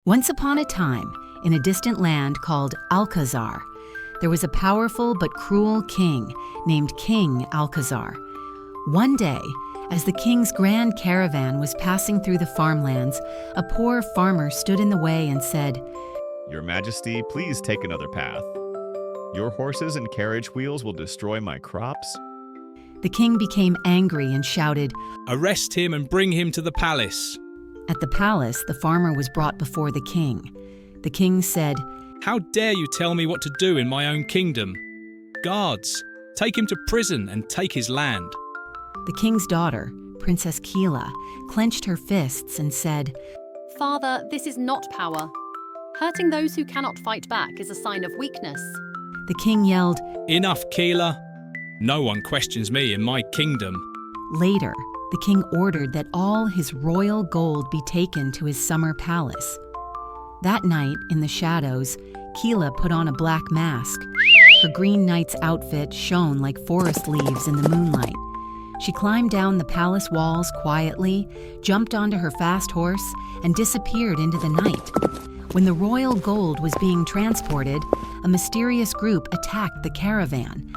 Once upon a time, in a distant land called Alcazar, there was a powerful but cruel king named King Alcazar. One day, as the king's grand caravan was passing through the farmlands, a poor farmer stood in the way and said, "Your Majesty, please take another path. Your horses and carriage wheels will destroy my crops." The king became angry and shouted, "Arrest him and bring him to the palace." At the palace, the farmer was brought before the king. The king said, "How dare you tell me what to do in my own kingdom? Guards, take him to prison and take his land." The king's daughter, Princess 𝐏𝐿𝐴, clenched her fists and said, "Father, this is not power. Hurting those who cannot fight back is a sign of weakness." The king yelled, "Enough, 𝐏𝐿𝐴. No one questions me in my kingdom." Later, the king ordered that all his royal gold be taken to his summer palace. That night, in the shadows, 𝐏𝐿𝐴 put on a black mask. Her green knight's outfit shone like forest leaves in the moonlight. She climbed down the palace walls quietly, jumped onto her fast horse, and disappeared into the night. When the royal gold was being transported, a mysterious group attacked the caravan.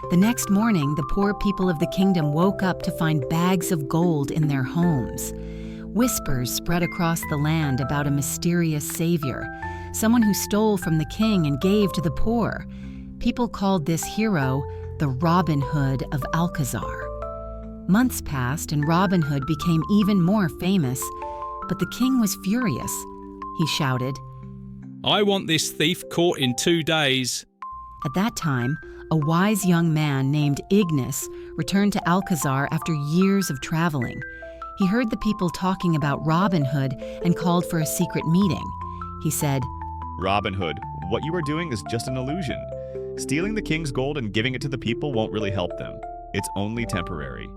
The next morning, the poor people of the kingdom woke up to find bags of gold in their homes. Whispers spread across the land about a mysterious savior, someone who stole from the king and gave to the poor. People called this hero the Robin Hood of Alcazar. Months passed and Robin Hood became even more famous, but the king was furious. He shouted, "I want this thief caught in 2 days." At that time, a wise young man named 𝐏𝐥𝐞𝐚𝐬𝐞 returned to Alcazar after years of traveling. He heard the people talking about Robin Hood and called for a secret meeting. He said, "Robin Hood, what you are doing is just an illusion. Stealing the king's gold and giving it to the people won't really help them. It's only temporary."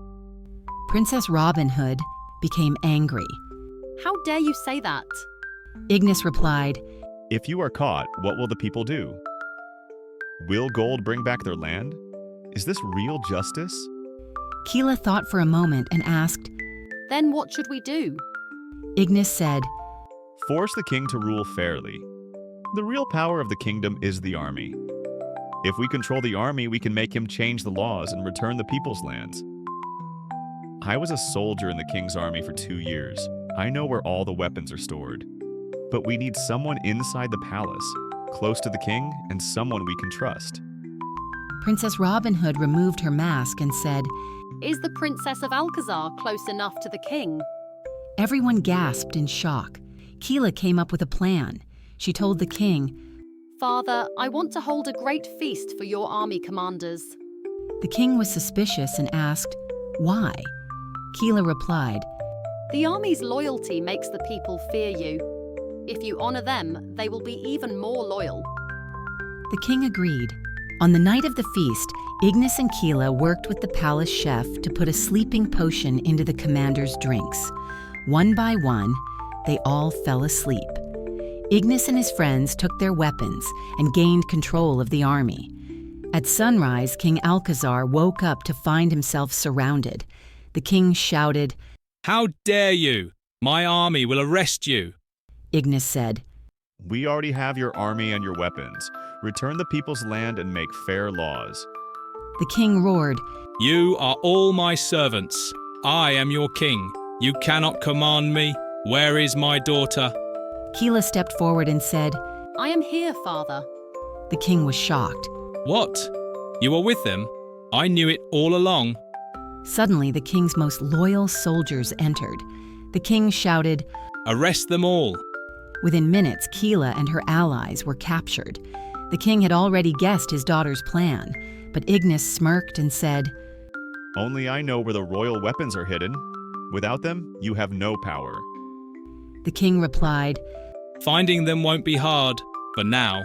Princess Robinhood became angry. "How dare you say that?" 𝐏𝐥𝐞𝐚𝐬𝐞 replied, "If you are caught, what will the people do? Will gold bring back their land? Is this real justice?" 𝐏𝐿𝐴 thought for a moment and asked. "Then what should we do?" 𝐏𝐥𝐞𝐚 said, "Force the king to rule fairly. The real power of the kingdom is the army. If we control the army, we can make him change the laws and return the people's lands. I was a soldier in the king's army for 2 years. I know where all the weapons are stored. But we need someone inside the palace, close to the king, and someone we can trust." Princess Robinhood removed her mask and said, "Is the Princess of Alcazar close enough to the king?" Everyone gasped in shock. 𝐏𝐿𝐴 came up with a plan. She told the king, "Father, I want to hold a great feast for your army commanders." The king was suspicious and asked, "Why?" 𝐏𝐿𝐴 replied, "The army's loyalty makes the people fear you. If you honor them, they will be even more loyal." The king agreed. On the night of the feast, 𝐏𝐥𝐞𝐚 and 𝐏𝐿𝐴 worked with the palace chef to put a sleeping potion into the commander's drinks. One by one, they all fell asleep. 𝐏𝐥𝐞𝐚 and his friends took their weapons and gained control of the army. At sunrise, King Alcazar woke up to find himself surrounded. The king shouted, "How dare you? My army will arrest you." 𝐏𝐥𝐞𝐚 said, "We already have your army and your weapons. Return the people's land and make fair laws." The king roared, "You are all my servants. I am your king. You cannot command me. Where is my daughter?" 𝐏𝐿𝐴 stepped forward and said, "I am here, father." The king was shocked. "What? You are with them? I knew it all along." Suddenly, the king's most loyal soldiers entered. The king shouted, "Arrest them all." Within minutes, 𝐏𝐿𝐴 and her allies were captured. The king had already guessed his daughter's plan, but 𝐏𝐥𝐞𝐚 smirked and said, "Only I know where the royal weapons are hidden. Without them, you have no power. The king replied, Finding them won't be hard, for now.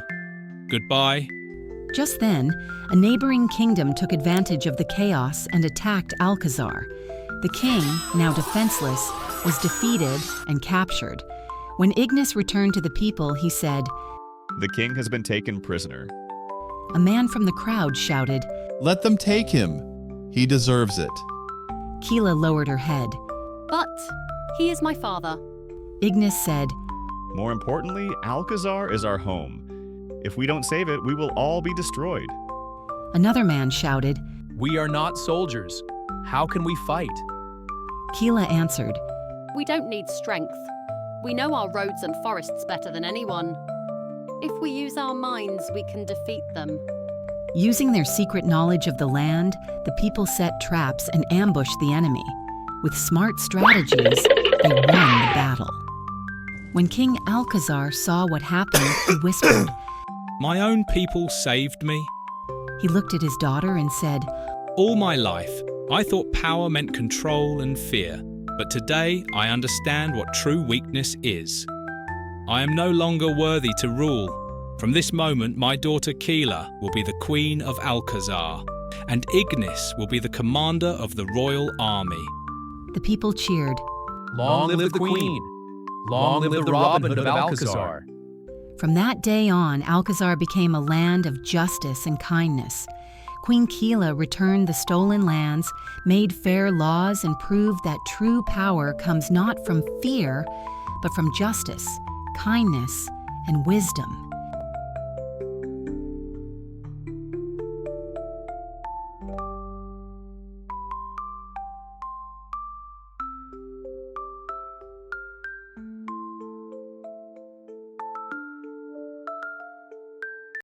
Goodbye. Just then, a neighboring kingdom took advantage of the chaos and attacked Alcazar. The king, now defenseless, was defeated and captured. When 𝐏𝐥𝐞𝐚𝐬𝐞 returned to the people, he said, The king has been taken prisoner. A man from the crowd shouted, Let them take him. He deserves it. 𝐏𝐤𝐵 lowered her head. But he is my father. 𝐏𝐥𝐞𝐚 said, More importantly, Alcazar is our home. If we don't save it, we will all be destroyed. Another man shouted. We are not soldiers. How can we fight? 𝐏𝐤𝐵 answered, We don't need strength. We know our roads and forests better than anyone. If we use our minds, we can defeat them. Using their secret knowledge of the land, the people set traps and ambushed the enemy. With smart strategies, they won the battle. When King Alcazar saw what happened, he whispered. My own people saved me. He looked at his daughter and said, All my life, I thought power meant control and fear. But today, I understand what true weakness is. I am no longer worthy to rule. From this moment, my daughter 𝐏𝐤𝐵 will be the queen of Alcazar, and 𝐏𝐥𝐿 will be the commander of the royal army. The people cheered. Long live the queen. Long live the Robin Hood of Alcazar. From that day on, Alcazar became a land of justice and kindness. Queen 𝐏𝐤𝐵 returned the stolen lands, made fair laws, and proved that true power comes not from fear, but from justice, kindness, and wisdom.